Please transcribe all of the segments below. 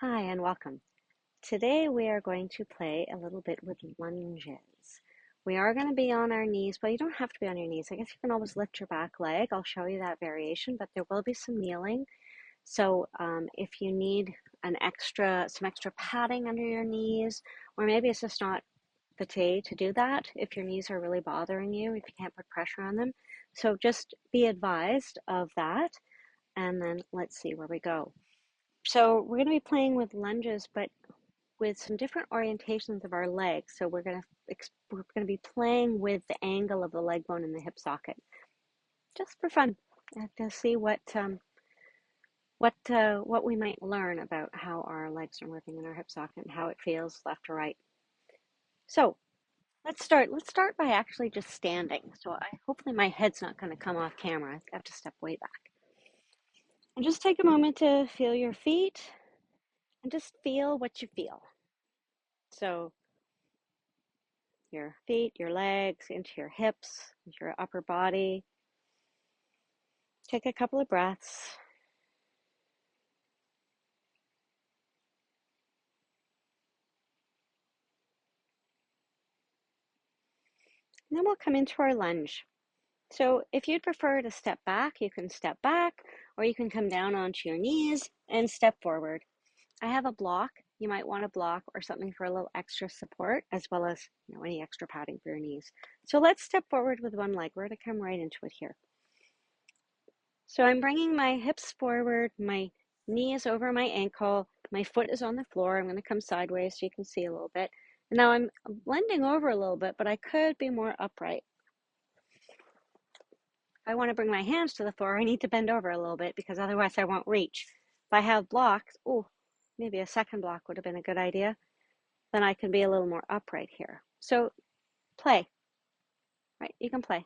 Hi and welcome. Today we are going to play a little bit with lunges. We are going to be on our knees, but you don't have to be on your knees. I guess you can always lift your back leg. I'll show you that variation, but there will be some kneeling. So if you need some extra padding under your knees, or maybe it's just not the day to do that if your knees are really bothering you, if you can't put pressure on them. So just be advised of that, and then let's see where we go. So we're going to be playing with lunges, but with some different orientations of our legs. So we're going to be playing with the angle of the leg bone in the hip socket, just for fun, to see what we might learn about how our legs are moving in our hip socket and how it feels left or right. So let's start. Let's start by actually just standing. So hopefully my head's not going to come off camera. I have to step way back. And just take a moment to feel your feet and just feel what you feel. So your feet, your legs, into your hips, into your upper body. Take a couple of breaths. And then we'll come into our lunge. So if you'd prefer to step back, you can step back, or you can come down onto your knees and step forward. I have a block. You might want a block or something for a little extra support, as well as any extra padding for your knees. So let's step forward with one leg. We're going to come right into it here. So I'm bringing my hips forward, my knee is over my ankle, my foot is on the floor. I'm going to come sideways so you can see a little bit. And now I'm blending over a little bit, but I could be more upright. If I want to bring my hands to the floor, I need to bend over a little bit because otherwise I won't reach. If I have blocks, maybe a second block would have been a good idea. Then I can be a little more upright here. So play, right? You can play.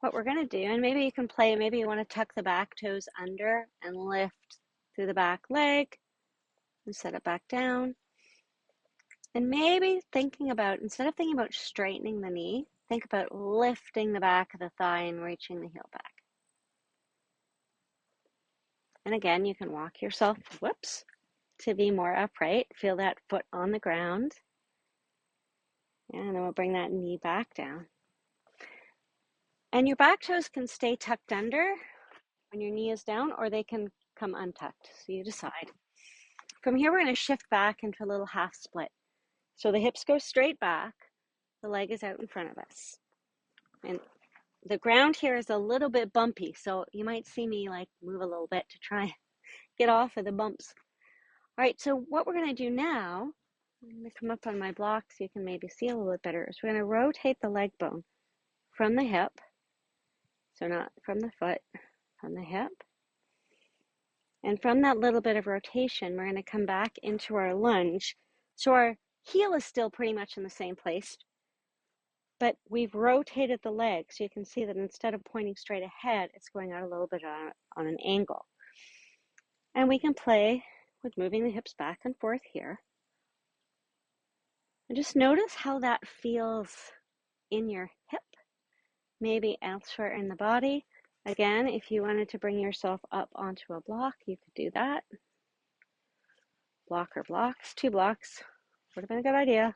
What we're going to do, and maybe you can play, maybe you want to tuck the back toes under and lift through the back leg and set it back down. And maybe instead of thinking about straightening the knee, think about lifting the back of the thigh and reaching the heel back. And again, you can walk yourself, to be more upright. Feel that foot on the ground. And then we'll bring that knee back down. And your back toes can stay tucked under when your knee is down, or they can come untucked. So you decide. From here, we're going to shift back into a little half split. So the hips go straight back, the leg is out in front of us. And the ground here is a little bit bumpy, so you might see me move a little bit to try and get off of the bumps. All right, so what we're going to do now, I'm going to come up on my block so you can maybe see a little bit better, is we're going to rotate the leg bone from the hip, so not from the foot, from the hip. And from that little bit of rotation, we're going to come back into our lunge. So our heel is still pretty much in the same place, but we've rotated the leg. So you can see that instead of pointing straight ahead, it's going out a little bit on an angle. And we can play with moving the hips back and forth here. And just notice how that feels in your hip, maybe elsewhere in the body. Again, if you wanted to bring yourself up onto a block, you could do that. Block or blocks, 2 blocks would have been a good idea.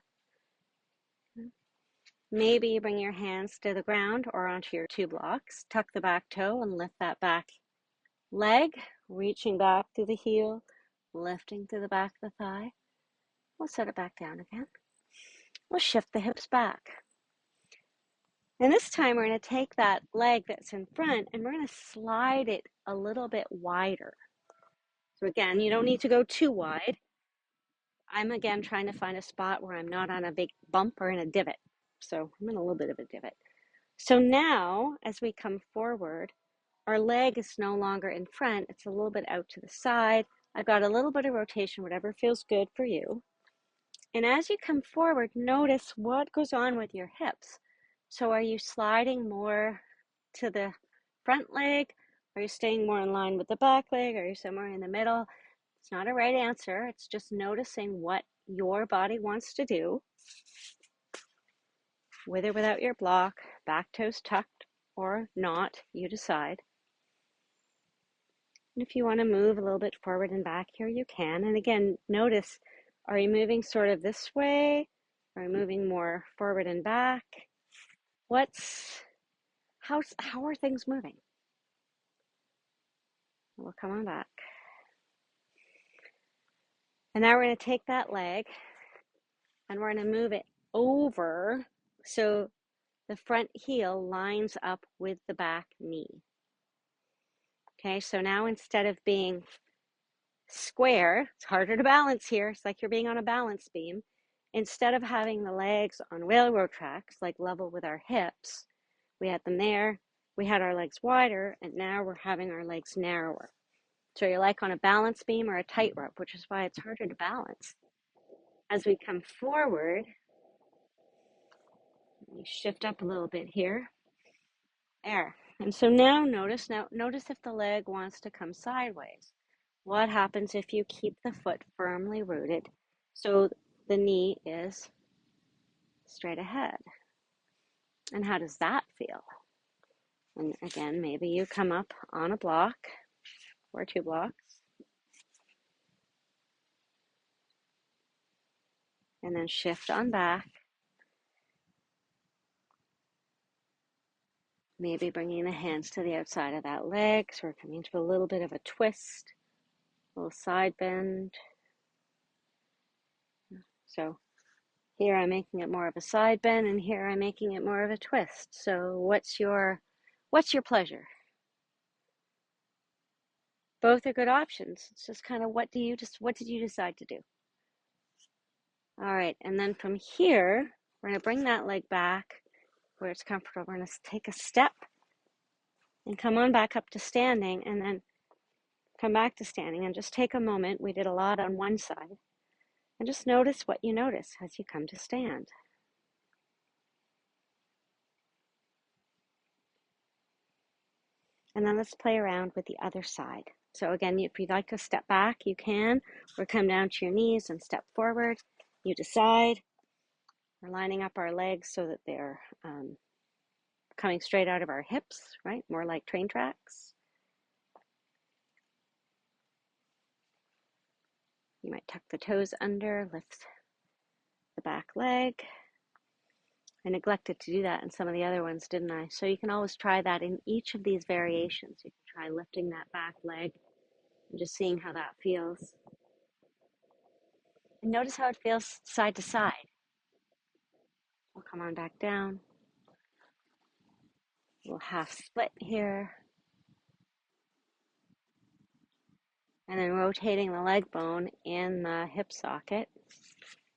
Maybe you bring your hands to the ground or onto your 2 blocks. Tuck the back toe and lift that back leg, reaching back through the heel, lifting through the back of the thigh. We'll set it back down again. We'll shift the hips back. And this time we're going to take that leg that's in front and we're going to slide it a little bit wider. So again, you don't need to go too wide. I'm again trying to find a spot where I'm not on a big bump or in a divot. So I'm in a little bit of a divot. So now, as we come forward, our leg is no longer in front. It's a little bit out to the side. I've got a little bit of rotation, whatever feels good for you. And as you come forward, notice what goes on with your hips. So are you sliding more to the front leg? Are you staying more in line with the back leg? Are you somewhere in the middle? It's not a right answer. It's just noticing what your body wants to do. With or without your block, back toes tucked or not, you decide. And if you want to move a little bit forward and back here, you can. And again, notice, are you moving sort of this way? Are you moving more forward and back? How are things moving? We'll come on back. And now we're going to take that leg and we're going to move it over so the front heel lines up with the back knee. Okay, so now instead of being square, it's harder to balance here. It's like you're being on a balance beam. Instead of having the legs on railroad tracks, like level with our hips, we had them there. We had our legs wider, and now we're having our legs narrower. So you're like on a balance beam or a tightrope, which is why it's harder to balance. As we come forward, we shift up a little bit here. There. And so now notice if the leg wants to come sideways. What happens if you keep the foot firmly rooted so the knee is straight ahead? And how does that feel? And again, maybe you come up on a block or 2 blocks. And then shift on back. Maybe bringing the hands to the outside of that leg. So we're coming to a little bit of a twist, a little side bend. So here I'm making it more of a side bend, and here I'm making it more of a twist. So what's your pleasure? Both are good options. It's just kind of what did you decide to do? All right, and then from here, we're going to bring that leg back where it's comfortable. We're going to take a step and come on back up to standing, and then come back to standing, and just take a moment. We did a lot on one side, and just notice what you notice as you come to stand. And then let's play around with the other side. So again, if you'd like to step back, you can, or come down to your knees and step forward. You decide. We're lining up our legs so that they're coming straight out of our hips, right? More like train tracks. You might tuck the toes under, lift the back leg. I neglected to do that in some of the other ones, didn't I? So you can always try that in each of these variations. You can try lifting that back leg and just seeing how that feels. And notice how it feels side to side. We'll come on back down. We'll half split here. And then rotating the leg bone in the hip socket.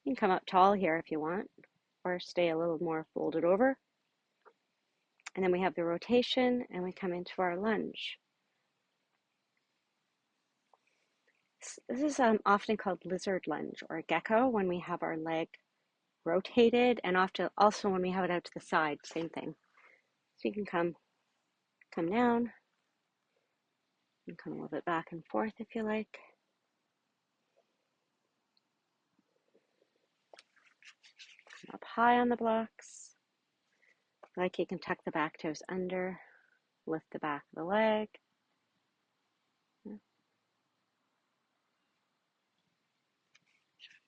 You can come up tall here if you want, or stay a little more folded over. And then we have the rotation, and we come into our lunge. This is often called lizard lunge or gecko when we have our leg rotated, and often also when we have it out to the side, same thing. So you can come down, and come a little bit back and forth if you like. Come up high on the blocks. Like you can tuck the back toes under, lift the back of the leg. And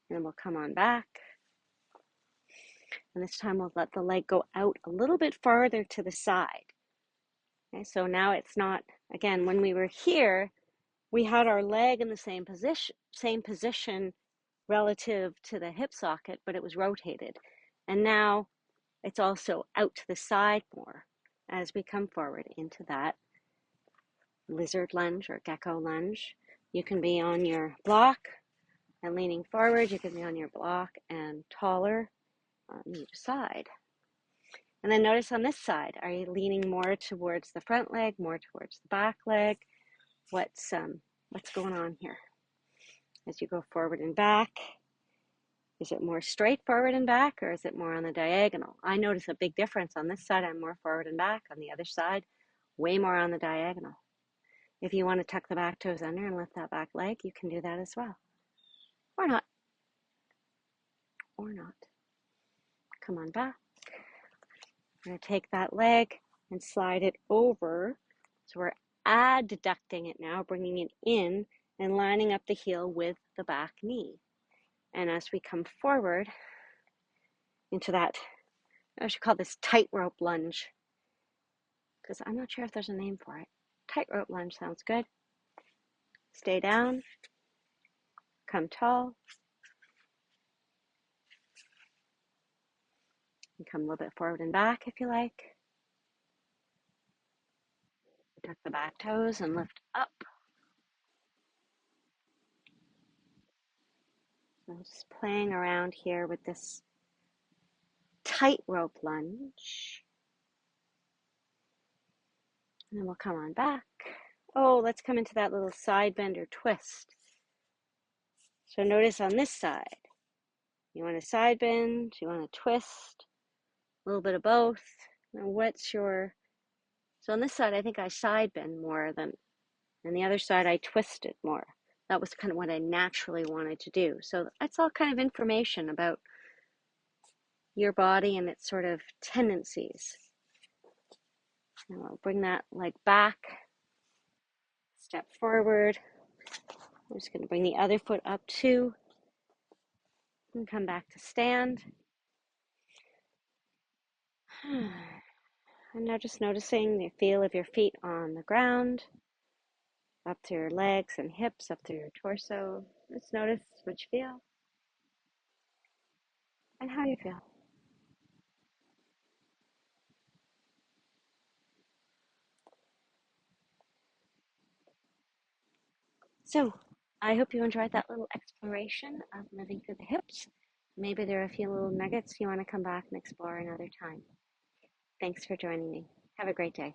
then we'll come on back. And this time we'll let the leg go out a little bit farther to the side. Okay, so now it's not, again, when we were here, we had our leg in the same position relative to the hip socket, but it was rotated. And now it's also out to the side more as we come forward into that lizard lunge or gecko lunge. You can be on your block and leaning forward. You can be on your block and taller on each side. And then notice on this side, are you leaning more towards the front leg, more towards the back leg? What's going on here? As you go forward and back, is it more straight forward and back, or is it more on the diagonal? I notice a big difference. On this side, I'm more forward and back. On the other side, way more on the diagonal. If you want to tuck the back toes under and lift that back leg, you can do that as well. Or not. Or not. Come on back. We're going to take that leg and slide it over. So we're adducting it now, bringing it in and lining up the heel with the back knee. And as we come forward into that, I should call this tightrope lunge, because I'm not sure if there's a name for it. Tightrope lunge sounds good. Stay down, come tall, and come a little bit forward and back if you like. Tuck the back toes and lift up. So just playing around here with this tightrope lunge. And then we'll come on back. Oh, let's come into that little side bend or twist. So notice on this side, you want to side bend, you want to twist, a little bit of both. Now so on this side, I think I side bend more than, and the other side, I twist it more. That was kind of what I naturally wanted to do. So that's all kind of information about your body and its sort of tendencies. And I'll bring that leg back, step forward. I'm just going to bring the other foot up too, and come back to stand. And now just noticing the feel of your feet on the ground, up to your legs and hips, up to your torso. Just notice what you feel and how you feel. So I hope you enjoyed that little exploration of moving through the hips. Maybe there are a few little nuggets you want to come back and explore another time. Thanks for joining me. Have a great day.